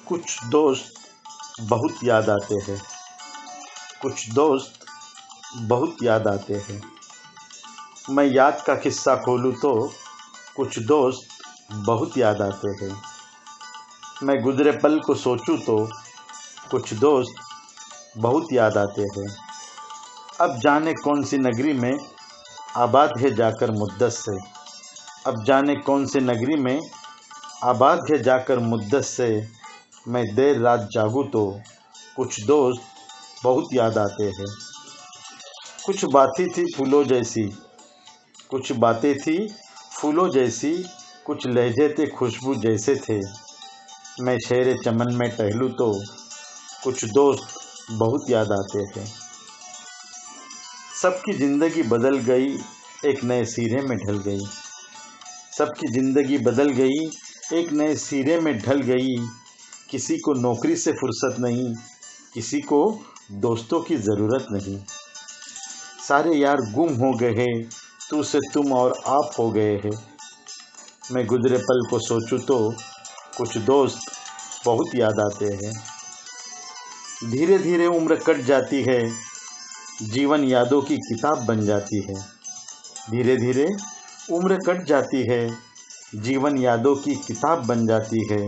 कुछ दोस्त बहुत याद आते हैं, कुछ दोस्त बहुत याद आते हैं। मैं याद का किस्सा खोलूँ तो कुछ दोस्त बहुत याद आते हैं। मैं गुजरे पल को सोचूं तो कुछ दोस्त बहुत याद आते हैं। अब जाने कौन सी नगरी में आबाद है जाकर मुद्दत से, अब जाने कौन सी नगरी में आबाद है जाकर मुद्दत से। मैं देर रात जागूं तो कुछ दोस्त बहुत याद आते हैं। कुछ बातें थी फूलों जैसी, कुछ बातें थी फूलों जैसी, कुछ लहजे थे खुशबू जैसे थे। मैं शहर चमन में टहलूं तो कुछ दोस्त बहुत याद आते हैं। सबकी ज़िंदगी बदल गई, एक नए सिरे में ढल गई। सबकी ज़िंदगी बदल गई, एक नए सिरे में ढल गई। किसी को नौकरी से फुर्सत नहीं, किसी को दोस्तों की ज़रूरत नहीं। सारे यार गुम हो गए हैं, तू से तुम और आप हो गए हैं। मैं गुजरे पल को सोचूं तो कुछ दोस्त बहुत याद आते हैं। धीरे धीरे उम्र कट जाती है, जीवन यादों की किताब बन जाती है। धीरे धीरे उम्र कट जाती है, जीवन यादों की किताब बन जाती है।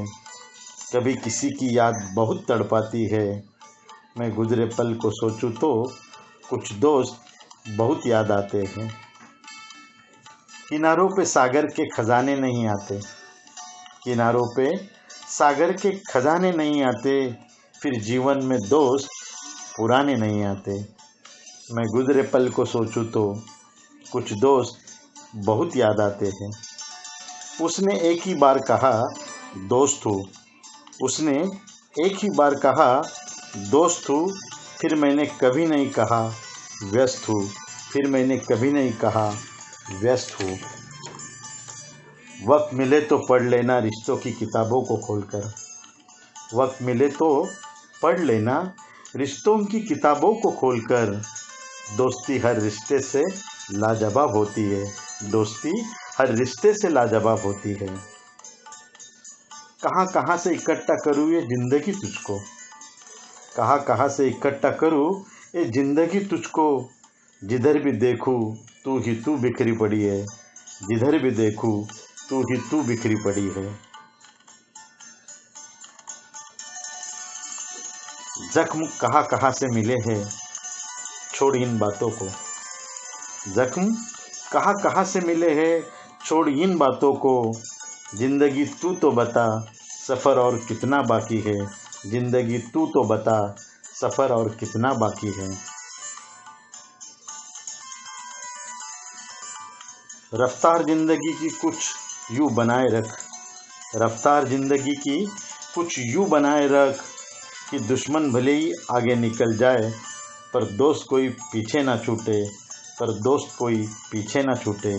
कभी किसी की याद बहुत तड़पाती है। मैं गुजरे पल को सोचूं तो कुछ दोस्त बहुत याद आते हैं। किनारों पे सागर के खजाने नहीं आते, किनारों पे सागर के खजाने नहीं आते। फिर जीवन में दोस्त पुराने नहीं आते। मैं गुजरे पल को सोचूं तो कुछ दोस्त बहुत याद आते हैं। उसने एक ही बार कहा दोस्त हूँ, उसने एक ही बार कहा दोस्त हूँ। फिर मैंने कभी नहीं कहा व्यस्त हूँ, फिर मैंने कभी नहीं कहा व्यस्त हूँ। वक्त मिले तो पढ़ लेना रिश्तों की किताबों को खोलकर, वक्त मिले तो पढ़ लेना रिश्तों की किताबों को खोलकर। दोस्ती हर रिश्ते से लाजवाब होती है, दोस्ती हर रिश्ते से लाजवाब होती है। कहाँ कहाँ से इकट्ठा करूँ ये ज़िंदगी तुझको, कहाँ कहाँ से इकट्ठा करूँ ये ज़िंदगी तुझको। जिधर भी देखूँ तू ही तू बिखरी पड़ी है, जिधर भी देखूँ तू ही तू बिखरी पड़ी है। जख्म कहाँ कहाँ से मिले हैं, छोड़ इन बातों को। जख्म कहाँ कहाँ से मिले हैं, छोड़ इन बातों को। जिंदगी तू तो बता सफ़र और कितना बाकी है, जिंदगी तू तो बता सफ़र और कितना बाकी है। रफ्तार जिंदगी की कुछ यूँ बनाए रख, रफ्तार जिंदगी की कुछ यूँ बनाए रख कि दुश्मन भले ही आगे निकल जाए पर दोस्त कोई पीछे ना छूटे, पर दोस्त कोई पीछे ना छूटे।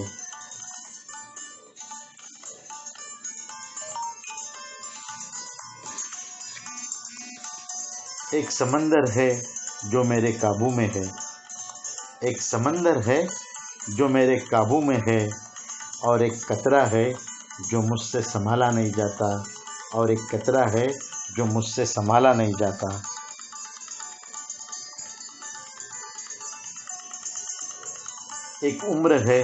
एक समंदर है जो मेरे काबू में है, एक समंदर है जो मेरे काबू में है। और एक कतरा है जो मुझसे संभाला नहीं जाता, और एक कतरा है जो मुझसे संभाला नहीं जाता। एक उम्र है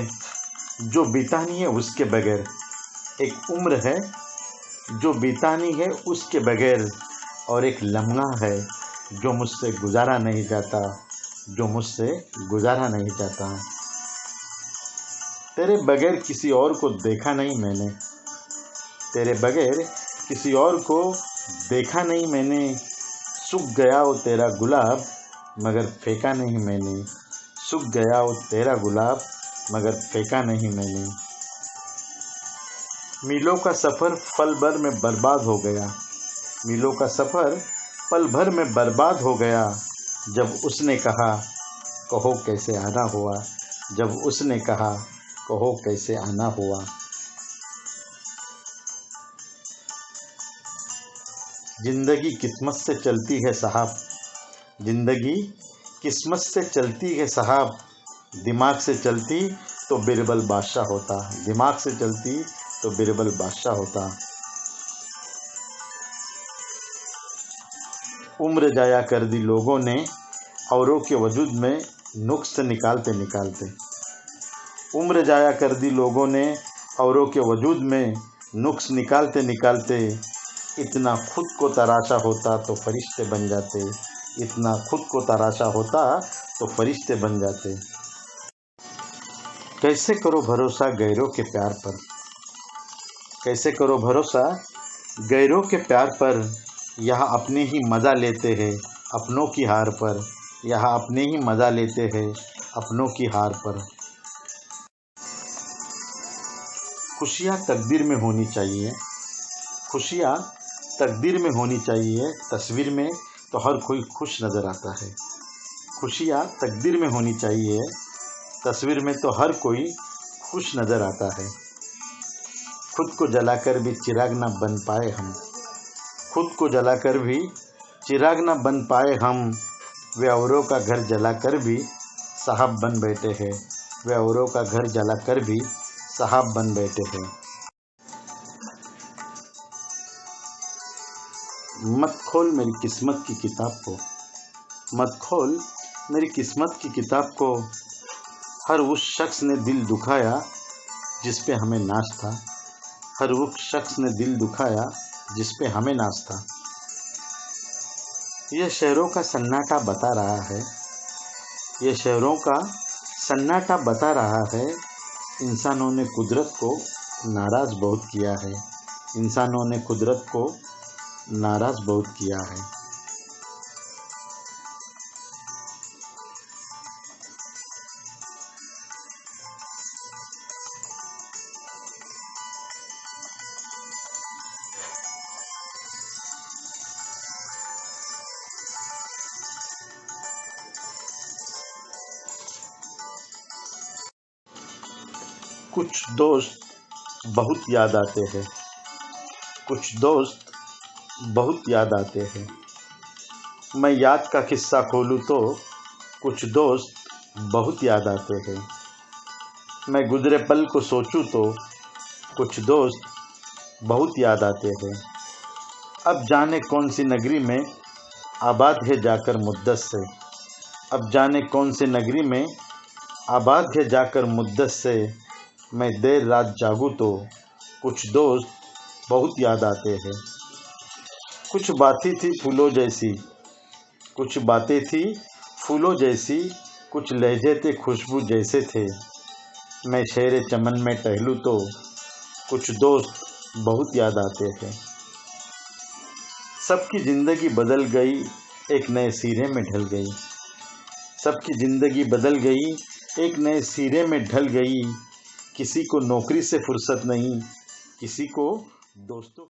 जो बितानी है उसके बगैर, एक उम्र है जो बितानी है उसके बगैर। और एक लम्हा है जो मुझसे गुजारा नहीं जाता, जो मुझसे गुजारा नहीं जाता। तेरे बगैर किसी और को देखा नहीं मैंने, तेरे बगैर किसी और को देखा नहीं मैंने। सूख गया वो तेरा गुलाब मगर फेंका नहीं मैंने, सूख गया वो तेरा गुलाब मगर फेंका नहीं मैंने। मीलों का सफ़र पल भर में बर्बाद हो गया, मीलों का सफ़र पल भर में बर्बाद हो गया। जब उसने कहा कहो कैसे आना हुआ, जब उसने कहा कहो कैसे आना हुआ। ज़िंदगी किस्मत से चलती है साहब, ज़िंदगी किस्मत से चलती है साहब। दिमाग से चलती तो बिरबल बादशाह होता, दिमाग से चलती तो बिरबल बादशाह होता। उम्र जाया कर दी लोगों ने औरों के वजूद में नुक्स निकालते निकालते। उम्र जाया कर दी लोगों ने औरों के वजूद में नुक्स निकालते निकालते। इतना खुद को तराशा होता तो फरिश्ते बन जाते। इतना खुद को तराशा होता तो फरिश्ते बन जाते। कैसे करो भरोसा गैरों के प्यार पर। कैसे करो भरोसा गैरों के प्यार पर। यहाँ अपने ही मज़ा लेते हैं अपनों की हार पर। यहाँ अपने ही मज़ा लेते हैं अपनों की हार पर। खुशियाँ तकदीर में होनी चाहिए। खुशियाँ तकदीर में होनी चाहिए। तस्वीर में तो हर कोई खुश नज़र आता है। खुशियाँ तकदीर में होनी चाहिए। तस्वीर में तो हर कोई खुश नज़र आता है। खुद को जलाकर भी चिराग न बन पाए हम। खुद को जलाकर भी चिराग न बन पाए हम। वे औरों का घर जलाकर भी साहब बन बैठे हैं। वे औरों का घर जलाकर भी साहब बन बैठे हैं। मत खोल मेरी किस्मत की किताब को। मत खोल मेरी किस्मत की किताब को। हर उस शख्स ने दिल दुखाया जिस पे हमें नाज था। हर उस शख्स ने दिल दुखाया जिस पे हमें नाज था। यह शहरों का सन्नाटा बता रहा है। यह शहरों का सन्नाटा बता रहा है। इंसानों ने कुदरत को नाराज़ बहुत किया है। इंसानों ने कुदरत को नाराज़ बहुत किया है। कुछ दोस्त बहुत याद आते हैं। कुछ दोस्त बहुत याद आते हैं। मैं याद का किस्सा खोलूँ तो कुछ दोस्त बहुत याद आते हैं। मैं गुजरे पल को सोचूं तो कुछ दोस्त बहुत याद आते हैं। अब जाने कौन सी नगरी में आबाद है जाकर मुद्दत से। अब जाने कौन सी नगरी में आबाद है जाकर मुद्दत से। मैं देर रात जागूं तो कुछ दोस्त बहुत याद आते हैं। कुछ बातें थी फूलों जैसी। कुछ बातें थी फूलों जैसी। कुछ लहजे थे खुशबू जैसे थे। मैं शहरे चमन में टहलूं तो कुछ दोस्त बहुत याद आते हैं। सबकी ज़िंदगी बदल गई एक नए सिरे में ढल गई। सबकी ज़िंदगी बदल गई एक नए सिरे में ढल गई। किसी को नौकरी से फुर्सत नहीं। किसी को दोस्तों